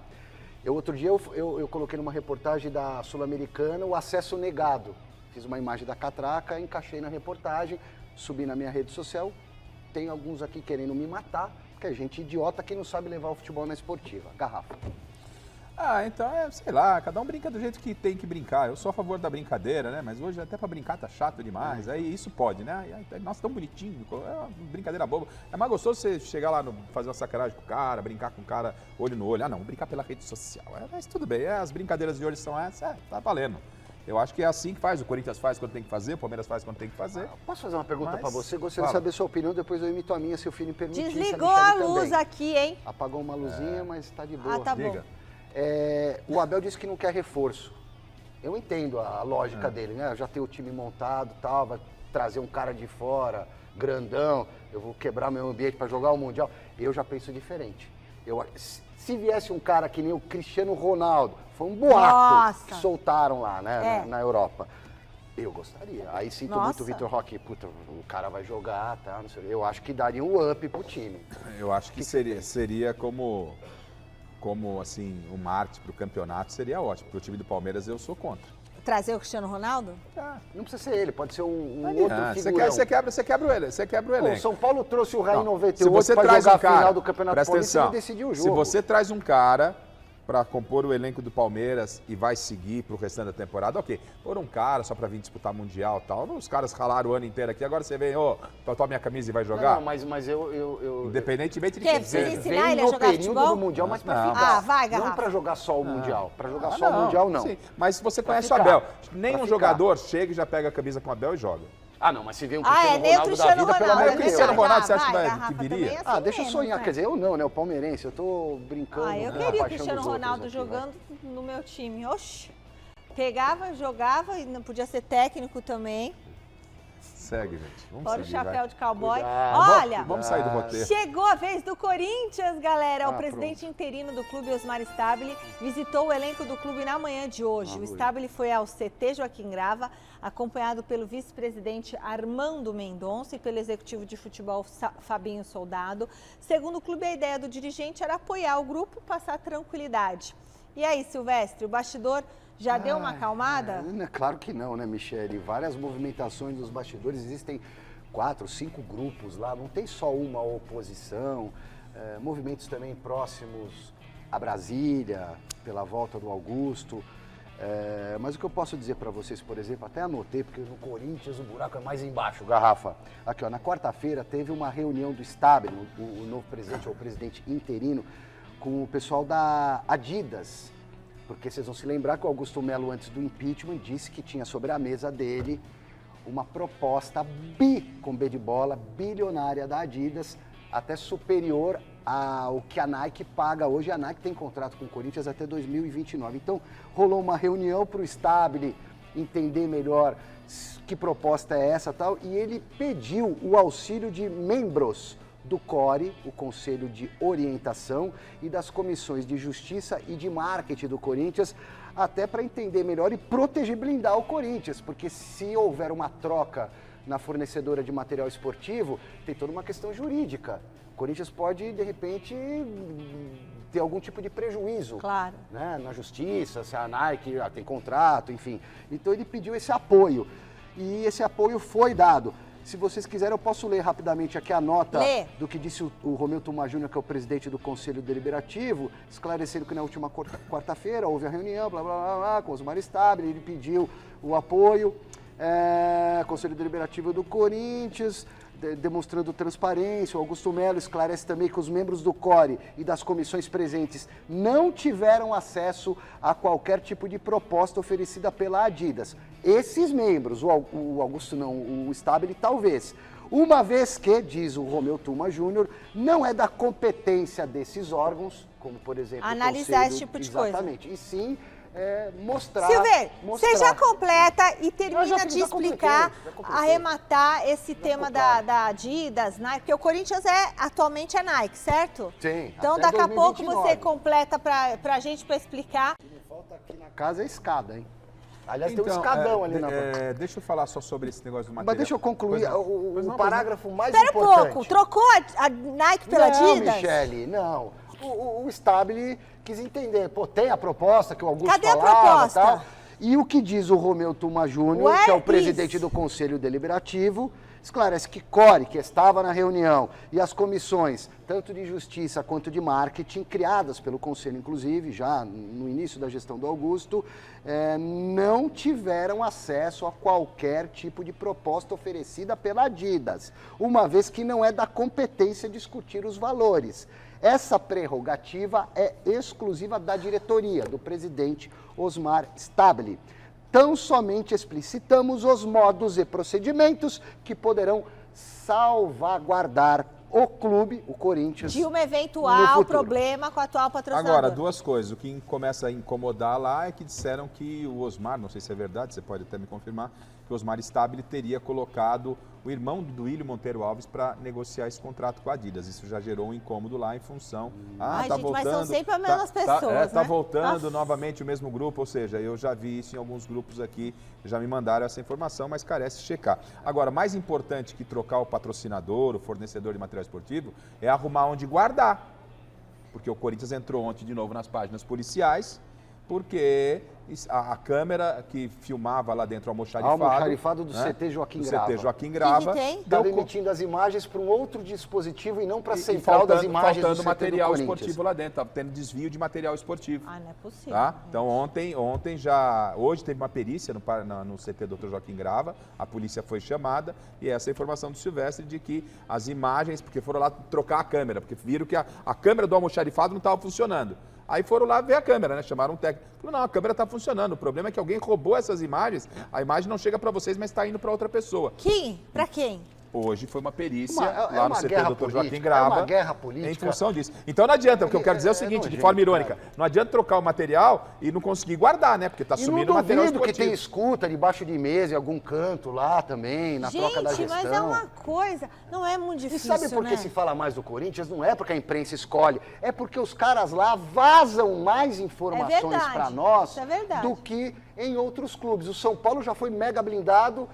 S2: Outro dia eu coloquei numa reportagem da Sul-Americana o acesso negado. Fiz uma imagem da catraca, encaixei na reportagem, subi na minha rede social. Tem alguns aqui querendo me matar, que é gente idiota que não sabe levar o futebol na esportiva. Garrafa.
S3: Então, sei lá, cada um brinca do jeito que tem que brincar. Eu sou a favor da brincadeira, né? Mas hoje até pra brincar tá chato demais. Aí isso pode, né? Nossa, tão bonitinho, é uma brincadeira boba. É mais gostoso você chegar lá, fazer uma sacanagem com o cara, brincar com o cara olho no olho. Ah, não, brincar pela rede social. Mas tudo bem, as brincadeiras de hoje são essas, tá valendo. Eu acho que é assim que faz, o Corinthians faz quando tem que fazer, o Palmeiras faz quando tem que fazer.
S2: Posso fazer uma pergunta para você? Gostaria de saber sua opinião, depois eu imito a minha, se o filho me permitir.
S1: Desligou a luz também aqui, hein?
S2: Apagou uma luzinha, mas tá de boa.
S1: Tá bom.
S2: O Abel disse que não quer reforço. Eu entendo a lógica dele, né? Já tem o time montado, tal, vai trazer um cara de fora, grandão, eu vou quebrar meu ambiente para jogar o Mundial. Eu já penso diferente. Se viesse um cara que nem o Cristiano Ronaldo, foi um boato que soltaram lá, né, na Europa. Eu gostaria. Aí sinto muito o Vitor Roque, puta, o cara vai jogar, tá? Não sei, eu acho que daria um up pro time.
S3: Eu acho que seria como assim, um marketing pro campeonato seria ótimo. Pro time do Palmeiras eu sou contra.
S1: Trazer o Cristiano Ronaldo?
S2: Não precisa ser ele, pode ser um outro figurão.
S3: Você quebra o elenco.
S2: O São Paulo trouxe o Raí em 98 para jogar a final do Campeonato Paulista e decidiu o jogo.
S3: Se você traz um cara para compor o elenco do Palmeiras e vai seguir pro restante da temporada, ok. Por um cara só para vir disputar Mundial e tal, os caras ralaram o ano inteiro aqui, agora você vem, toma minha camisa e vai jogar?
S2: Não, mas eu...
S3: Independentemente de
S1: quem
S2: você
S1: ensinar ele a jogar futebol?
S2: do Mundial, mas para ficar.
S1: Vai, Garrafa.
S2: Não para jogar só o Mundial. Para jogar só o Mundial, não.
S3: Sim. Mas se você conhece o Abel, nenhum jogador chega e já pega a camisa com o Abel e joga.
S2: Não, mas se vê um Cristiano Ronaldo da vida, pelo amor de Deus.
S3: O Cristiano Ronaldo, você acha que viria?
S2: Deixa eu sonhar. Quer dizer, eu não, né? O palmeirense, eu tô brincando.
S1: Eu queria o Cristiano Ronaldo jogando no meu time. Oxi. Pegava, jogava e não podia ser técnico também.
S3: Segue, gente. Vamos
S1: Fora
S3: seguir,
S1: o chapéu de cowboy.
S2: Cuidado.
S1: Olha,
S3: vamos sair do roteiro.
S1: Chegou a vez do Corinthians, galera. O presidente interino do clube, Osmar Stabile, visitou o elenco do clube na manhã de hoje. O Stabile foi ao CT Joaquim Grava, acompanhado pelo vice-presidente Armando Mendonça e pelo executivo de futebol Fabinho Soldado. Segundo o clube, a ideia do dirigente era apoiar o grupo e passar tranquilidade. E aí, Silvestre, o bastidor já deu uma acalmada?
S2: Claro que não, né, Michele? Várias movimentações dos bastidores, existem 4, 5 grupos lá, não tem só uma oposição, movimentos também próximos a Brasília, pela volta do Augusto. Mas o que eu posso dizer para vocês, por exemplo, até anotei, porque no Corinthians o buraco é mais embaixo, garrafa. Aqui, ó, na quarta-feira teve uma reunião do Stabile, o novo presidente, ou o presidente interino, com o pessoal da Adidas. Porque vocês vão se lembrar que o Augusto Melo, antes do impeachment, disse que tinha sobre a mesa dele uma proposta com B de bola, bilionária da Adidas, até superior ao que a Nike paga hoje. A Nike tem contrato com o Corinthians até 2029. Então, rolou uma reunião para o Stabile entender melhor que proposta é essa e tal, e ele pediu o auxílio de membros do CORE, o Conselho de Orientação, e das comissões de Justiça e de Marketing do Corinthians, até para entender melhor e proteger, blindar o Corinthians, porque se houver uma troca na fornecedora de material esportivo, tem toda uma questão jurídica. O Corinthians pode, de repente, ter algum tipo de prejuízo,
S1: claro,
S2: né, na justiça, se a Nike tem contrato, enfim. Então ele pediu esse apoio, e esse apoio foi dado. Se vocês quiserem, eu posso ler rapidamente aqui a nota do que disse o Romeu Tuma Júnior, que é o presidente do Conselho Deliberativo, esclarecendo que na última quarta-feira houve a reunião, blá, blá, blá, blá, com o Osmar Stabile, ele pediu o apoio, Conselho Deliberativo do Corinthians, demonstrando transparência. O Augusto Melo esclarece também que os membros do CORE e das comissões presentes não tiveram acesso a qualquer tipo de proposta oferecida pela Adidas. Esses membros, o Augusto não, o Stabile talvez, uma vez que, diz o Romeu Tuma Júnior, não é da competência desses órgãos, como por exemplo
S1: analisar esse tipo de coisa.
S2: Exatamente, e sim mostrar...
S1: Silveira, você já completa e termina de explicar, arrematar esse tema da Adidas, Nike, porque o Corinthians atualmente é Nike, certo?
S2: Sim.
S1: Então daqui a pouco você completa pra gente, pra explicar.
S2: O que falta aqui na casa é escada, hein? Aliás, tem um escadão ali na porta.
S3: Deixa eu falar só sobre esse negócio do material.
S2: Mas deixa eu concluir o parágrafo mais
S1: importante.
S2: Espera
S1: um pouco, trocou a Nike pela Adidas?
S2: Não, Michele, não. O Stabile quis entender, tem a proposta que o Augusto
S1: falava.
S2: Cadê a proposta? Tal, e o que diz o Romeu Tuma Júnior, que é o presidente do Conselho Deliberativo, esclarece que CORE, que estava na reunião, e as comissões, tanto de Justiça quanto de Marketing, criadas pelo Conselho, inclusive, já no início da gestão do Augusto, não tiveram acesso a qualquer tipo de proposta oferecida pela Adidas, uma vez que não é da competência discutir os valores. Essa prerrogativa é exclusiva da diretoria, do presidente Osmar Stabile. Tão somente explicitamos os modos e procedimentos que poderão salvaguardar o clube, o Corinthians,
S1: de um eventual problema com o atual patrocinador.
S3: Agora, duas coisas. O que começa a incomodar lá é que disseram que o Osmar, não sei se é verdade, você pode até me confirmar, que o Osmar Stabile teria colocado o irmão do Duílio Monteiro Alves para negociar esse contrato com a Adidas. Isso já gerou um incômodo lá em função...
S1: Ai, tá gente, voltando, mas são sempre as mesmas pessoas,
S3: Tá voltando novamente o mesmo grupo, ou seja, eu já vi isso em alguns grupos aqui, já me mandaram essa informação, mas carece checar. Agora, mais importante que trocar o patrocinador, o fornecedor de material esportivo, é arrumar onde guardar. Porque o Corinthians entrou ontem de novo nas páginas policiais, porque a câmera que filmava lá dentro o
S2: almoxarifado do CT Joaquim Grava. Estava emitindo as imagens para um outro dispositivo e não para a central das imagens do CT
S3: material
S2: do
S3: esportivo lá dentro, estava tendo desvio de material esportivo.
S1: Ah, não é possível.
S3: Tá? Então hoje teve uma perícia no CT Dr. Joaquim Grava, a polícia foi chamada e essa informação do Silvestre de que as imagens, porque foram lá trocar a câmera, porque viram que a câmera do almoxarifado não estava funcionando. Aí foram lá ver a câmera, né? Chamaram um técnico. Falaram, não, a câmera está funcionando. O problema é que alguém roubou essas imagens. A imagem não chega para vocês, mas está indo para outra pessoa.
S1: Quem? Para quem?
S3: Hoje foi uma perícia lá no CT do Dr. Joaquim Grava.
S2: É uma guerra política.
S3: Em função disso. Então não adianta, o que eu quero dizer é o seguinte, de forma irônica, não adianta trocar o material e não conseguir guardar, né? Porque está sumindo o material esportivo.
S2: Que tem escuta debaixo de mesa em algum canto lá também, na troca da gestão.
S1: Gente, mas é uma coisa, não é muito difícil,
S2: E sabe por que se fala mais do Corinthians? Não é porque a imprensa escolhe, é porque os caras lá vazam mais informações para nós do que em outros clubes. O São Paulo já foi mega blindado,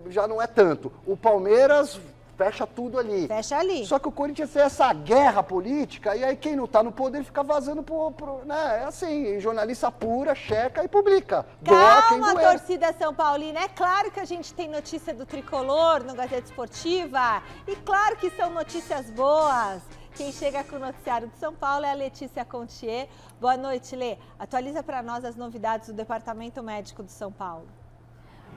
S2: já não é tanto. O Palmeiras fecha tudo ali.
S1: Fecha ali.
S2: Só que o Corinthians tem essa guerra política e aí quem não tá no poder fica vazando né? É assim, jornalista pura, checa e publica.
S1: Calma, torcida São Paulina. É claro que a gente tem notícia do Tricolor no Gazeta Esportiva e claro que são notícias boas. Quem chega com o noticiário de São Paulo é a Letícia Contier. Boa noite, Lê. Atualiza para nós as novidades do Departamento Médico de São Paulo.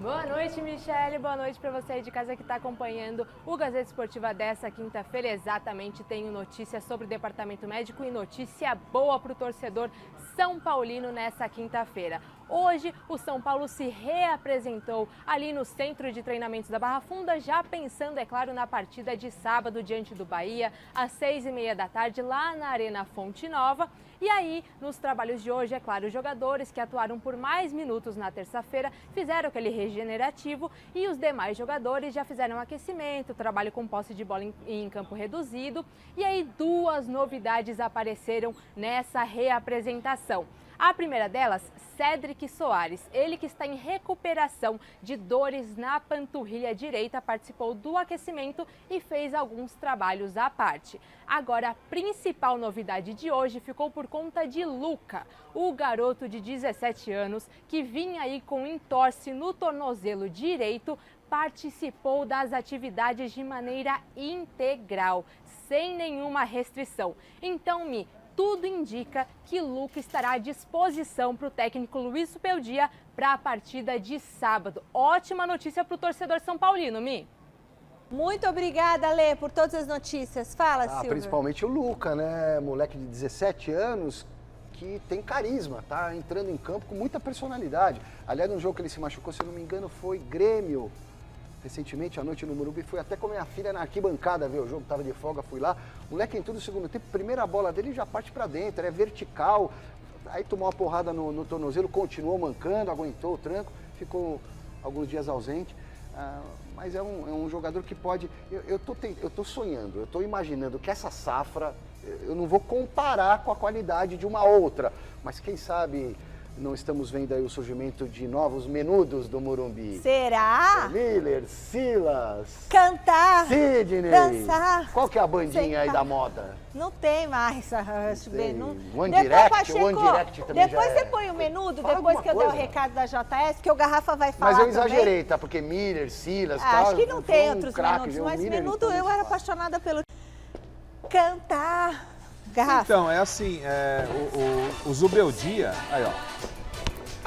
S13: Boa noite, Michele. Boa noite para você aí de casa que está acompanhando o Gazeta Esportiva dessa quinta-feira. Exatamente, tenho notícia sobre o Departamento Médico e notícia boa para o torcedor São Paulino nessa quinta-feira. Hoje, o São Paulo se reapresentou ali no Centro de Treinamentos da Barra Funda, já pensando, é claro, na partida de sábado diante do Bahia, às 6h30 da tarde, lá na Arena Fonte Nova. E aí, nos trabalhos de hoje, é claro, os jogadores que atuaram por mais minutos na terça-feira fizeram aquele regenerativo e os demais jogadores já fizeram aquecimento, trabalho com posse de bola em campo reduzido. E aí, duas novidades apareceram nessa reapresentação. A primeira delas, Cédric Soares, ele que está em recuperação de dores na panturrilha direita, participou do aquecimento e fez alguns trabalhos à parte. Agora, a principal novidade de hoje ficou por conta de Luca, o garoto de 17 anos que vinha aí com entorse no tornozelo direito, participou das atividades de maneira integral, sem nenhuma restrição. Então, tudo indica que Luca estará à disposição para o técnico Luiz Supeldia para a partida de sábado. Ótima notícia para o torcedor São Paulino, Mi.
S1: Muito obrigada, Lê, por todas as notícias. Fala, Silvio.
S2: Principalmente o Luca, né? Moleque de 17 anos que tem carisma, tá entrando em campo com muita personalidade. Aliás, no jogo que ele se machucou, se eu não me engano, foi Grêmio. Recentemente, à noite no Morumbi, fui até com minha filha na arquibancada ver o jogo, tava de folga, fui lá. O moleque entrou no segundo tempo, primeira bola dele já parte para dentro, é vertical. Aí tomou uma porrada no tornozelo, continuou mancando, aguentou o tranco, ficou alguns dias ausente. Mas é um jogador que pode... Eu tô sonhando, eu tô imaginando que essa safra, eu não vou comparar com a qualidade de uma outra, mas quem sabe... Não estamos vendo aí o surgimento de novos menudos do Morumbi.
S1: Será?
S2: Miller, Silas.
S1: Cantar.
S2: Sidney.
S1: Dançar.
S2: Qual que é a bandinha aí da moda?
S1: Não tem mais.
S2: One Direct, One Direct também
S1: depois
S2: já
S1: você põe o menudo,
S2: Fala
S1: depois que eu der o
S2: coisa.
S1: recado da JS, que o Garrafa vai falar.
S2: Mas eu
S1: também.
S2: exagerei, tá? Porque Miller, Silas,
S1: Acho que não tem outros
S2: craque,
S1: menudos,
S2: viu?
S1: mas
S2: Miller,
S1: menudo
S2: então,
S1: eu era apaixonada pelo... Cantar. Garrafa.
S3: Então, é assim, o Zubeldia, aí ó.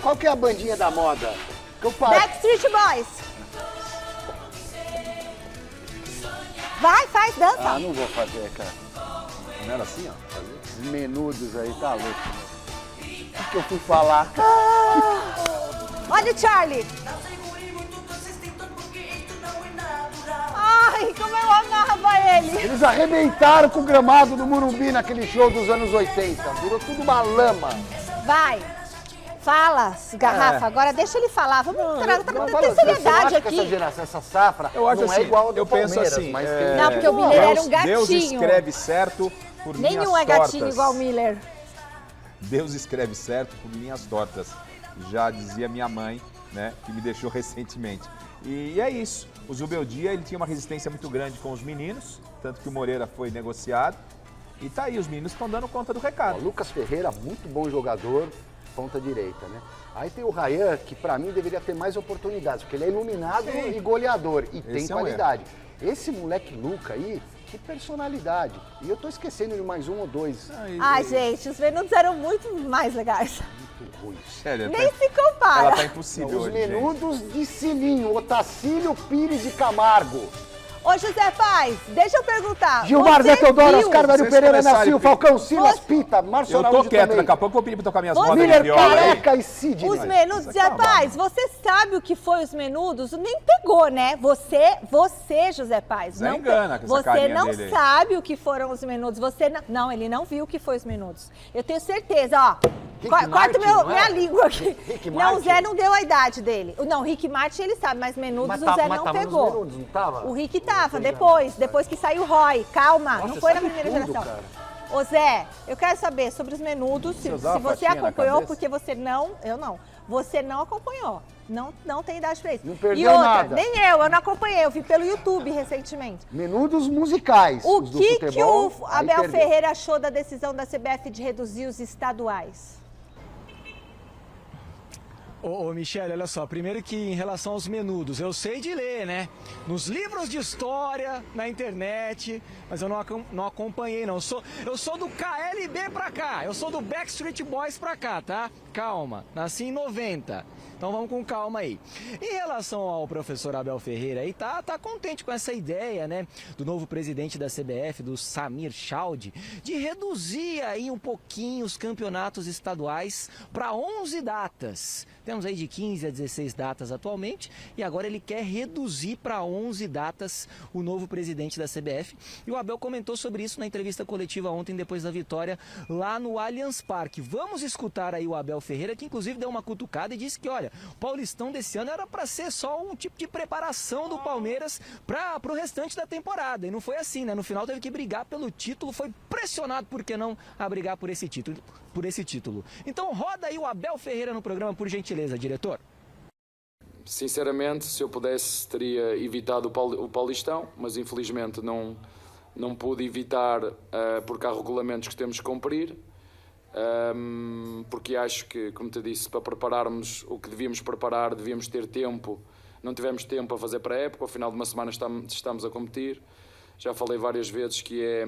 S2: Qual que é a bandinha da moda?
S1: Backstreet Boys. Vai, faz, dança.
S2: Ah, não vou fazer, cara.
S3: Não era assim, ó?
S2: Menudos aí, tá louco. O que eu fui falar?
S1: Olha o Charlie. Ai, como eu amava ele.
S2: Eles arrebentaram com o gramado do Morumbi naquele show dos anos 80. Virou tudo uma lama.
S1: Vai. Fala, Garrafa, agora deixa ele falar. Vamos ter seriedade aqui.
S2: Essa geração, essa safra,
S3: eu acho
S2: não
S3: assim,
S2: é igual ao do
S3: eu penso
S2: Palmeiras,
S3: assim,
S2: mas
S1: Não, porque o Miller era um gatinho.
S3: Deus escreve certo por linhas tortas.
S1: Nenhum é gatinho igual o Miller.
S3: Deus escreve certo por linhas tortas. Já dizia minha mãe, né, que me deixou recentemente. E é isso. O Zubeldia, ele tinha uma resistência muito grande com os meninos, tanto que o Moreira foi negociado. E tá aí, os meninos estão dando conta do recado.
S2: Lucas Ferreira, muito bom jogador, ponta direita, né? Aí tem o Ryan, que pra mim deveria ter mais oportunidades, porque ele é iluminado e goleador, e tem qualidade. Esse moleque Luca aí, que personalidade. E eu tô esquecendo de mais um ou dois.
S1: Ai, gente, os menudos eram muito mais legais.
S2: Muito ruins.
S1: Nem se compara.
S3: Ela tá impossível
S2: Os
S3: hoje,
S2: menudos de Cilinho, Otacílio Pires de Camargo.
S1: Ô, José Paz, deixa eu perguntar.
S2: Gilmar Zé Teodoro, Oscar Dário Pereira, Nassil, Falcão, Silas,
S1: Você...
S2: Pita, Márcio
S3: Eu tô
S2: Araújo
S3: quieto,
S2: também.
S3: daqui a pouco eu vou pedir pra tocar minhas
S1: Você...
S3: modas de
S2: Miller,
S3: viola aí.
S2: Careca e Sidney.
S1: Os menudos, José Paz, você sabe o que foi os menudos? Nem pegou, né? Você, José Paz.
S3: Zé
S1: não
S3: engana com essa
S1: Você
S3: carinha
S1: não
S3: dele aí.
S1: sabe o que foram os menudos. Você não... Não, ele não viu o que foi os menudos. Eu tenho certeza, ó. Corta minha língua aqui.
S2: Rick
S1: não,
S2: Martin?
S1: o Zé não deu a idade dele. Não, o Rick Martin ele sabe, mas menudos o Zé não
S2: tava
S1: pegou.
S2: Nos menudos, não tava?
S1: O Rick tava, depois que saiu o Roy. Calma,
S2: Nossa,
S1: não foi na
S2: sabe
S1: primeira
S2: tudo,
S1: geração.
S2: cara.
S1: Ô Zé, eu quero saber sobre os menudos, se
S3: usava
S1: você
S3: fatinha na
S1: acompanhou,
S3: cabeça?
S1: porque você não, eu não. Você não acompanhou. Não tem idade pra isso.
S2: Não perdeu
S1: e outra,
S2: nada.
S1: nem eu não acompanhei, eu vi pelo YouTube recentemente.
S2: Menudos musicais.
S1: O
S2: os do
S1: que
S2: futebol,
S1: o
S2: aí
S1: Abel
S2: perdeu.
S1: Ferreira achou da decisão da CBF de reduzir os estaduais?
S9: Ô, Michele, olha só, primeiro que em relação aos menudos, eu sei de ler, né? Nos livros de história, na internet, mas eu não acompanhei, não. Eu sou do KLB pra cá, eu sou do Backstreet Boys pra cá, tá? Calma, nasci em 90. Então vamos com calma aí. Em relação ao professor Abel Ferreira aí, tá contente com essa ideia, né? Do novo presidente da CBF, do Samir Chaudhry, de reduzir aí um pouquinho os campeonatos estaduais para 11 datas. Temos aí de 15 a 16 datas atualmente e agora ele quer reduzir para 11 datas o novo presidente da CBF. E o Abel comentou sobre isso na entrevista coletiva ontem, depois da vitória lá no Allianz Parque. Vamos escutar aí o Abel Ferreira, que inclusive deu uma cutucada e disse que, olha, o Paulistão desse ano era para ser só um tipo de preparação do Palmeiras para o restante da temporada. E não foi assim, né? No final teve que brigar pelo título, foi pressionado, por que não, a brigar por esse título. Então roda aí o Abel Ferreira no programa, por gentileza, diretor.
S12: Sinceramente, se eu pudesse, teria evitado o Paulistão, mas infelizmente não pude evitar, porque há regulamentos que temos que cumprir. Porque acho que, como te disse, para prepararmos o que devíamos preparar, devíamos ter tempo. Não tivemos tempo a fazer para a época, ao final de uma semana estamos a competir. Já falei várias vezes que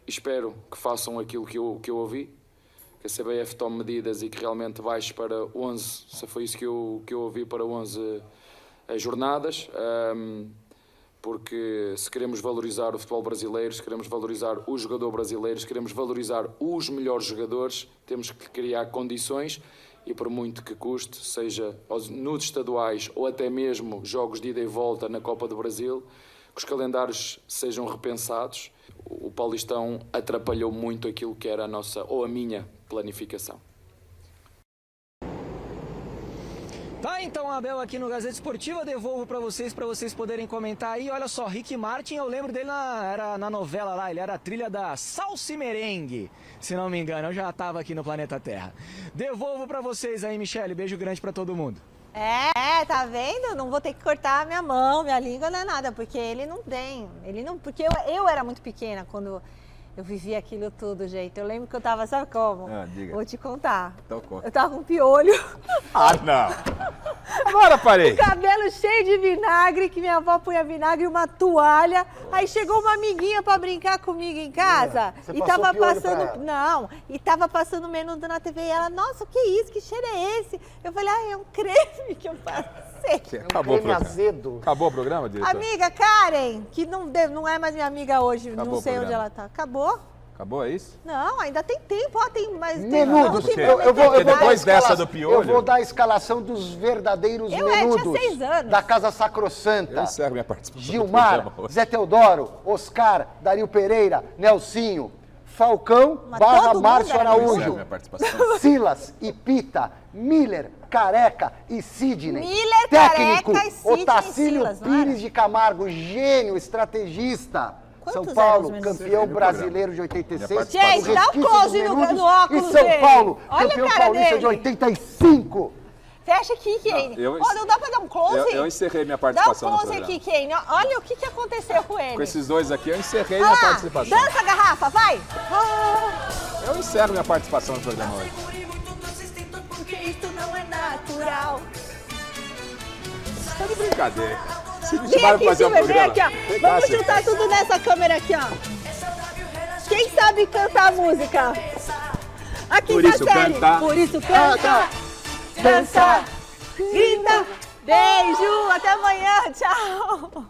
S12: espero que façam aquilo que eu ouvi, que a CBF tome medidas e que realmente baixe para 11, se foi isso que eu ouvi, para 11 jornadas. Porque se queremos valorizar o futebol brasileiro, se queremos valorizar o jogador brasileiro, se queremos valorizar os melhores jogadores, temos que criar condições e, por muito que custe, seja nos estaduais ou até mesmo jogos de ida e volta na Copa do Brasil, que os calendários sejam repensados. O Paulistão atrapalhou muito aquilo que era a minha planificação.
S9: Tá, então, Abel, aqui no Gazeta Esportiva, devolvo para vocês poderem comentar aí. Olha só, Rick Martin, eu lembro dele era na novela lá, ele era a trilha da Salsa e Merengue, se não me engano, eu já tava aqui no Planeta Terra. Devolvo para vocês aí, Michele, beijo grande para todo mundo.
S1: Tá vendo? Não vou ter que cortar minha mão, minha língua, não é nada, porque ele não tem, porque eu era muito pequena quando eu vivia aquilo tudo, gente. Eu lembro que eu tava, sabe como?
S3: Diga.
S1: Vou te contar.
S3: Então conta.
S1: Eu tava com piolho.
S3: Não! Agora parei!
S1: O cabelo cheio de vinagre, que minha avó punha vinagre e uma toalha. Aí chegou uma amiguinha pra brincar comigo em casa. E tava passando. Não, e tava passando o menu na TV. E ela, nossa, o que é isso? Que cheiro é esse? Eu falei, é um creme que eu passei.
S3: Acabou o programa. Azedo. Acabou o programa, diretor?
S1: Amiga Karen, que não é mais minha amiga hoje, acabou, não sei onde ela tá. Acabou?
S3: Acabou, é isso?
S1: Não, ainda tem tempo, tem mais
S2: menudos.
S1: Eu
S2: vou
S3: depois dessa do piolho.
S2: Eu vou dar a escalação dos verdadeiros menudos.
S1: Tinha 6 anos.
S2: Da Casa Sacrossanta.
S3: Eu encerro minha participação.
S2: Gilmar, Zé Teodoro, Oscar, Dario Pereira, Nelsinho, Falcão, Márcio Araújo, Silas e Pita, Miller, Careca e Sidney.
S1: Miller,
S2: técnico,
S1: Careca e Sidney
S2: Otacílio
S1: Silas,
S2: Pires de Camargo, gênio, estrategista.
S1: Quantos
S2: São Paulo,
S1: anos
S2: campeão brasileiro de 86.
S1: Gente, dá um close no óculos
S2: E São
S1: dele.
S2: Paulo,
S1: Olha
S2: campeão
S1: a cara
S2: paulista
S1: dele.
S2: de 85.
S1: Fecha aqui, Kane. Não dá pra dar um close?
S3: Eu encerrei minha participação.
S1: Dá um close aqui, Kane. Olha o que aconteceu com ele.
S3: Com esses dois aqui, eu encerrei minha participação.
S1: Dança a garrafa, vai!
S3: Eu encerro minha participação no programa hoje.
S1: Porque isso não é natural.
S3: Tá de brincadeira. Se me
S1: Vem
S3: chamaram
S1: aqui,
S3: pra fazer um
S1: Silvia, vem
S3: programa.
S1: aqui, ó. Vamos juntar tudo nessa câmera aqui, ó. Quem sabe cantar a música? Aqui
S3: Por
S1: tá
S3: isso
S1: série.
S3: canta.
S1: Por isso canta. Dança. Grita. Beijo. Até amanhã. Tchau.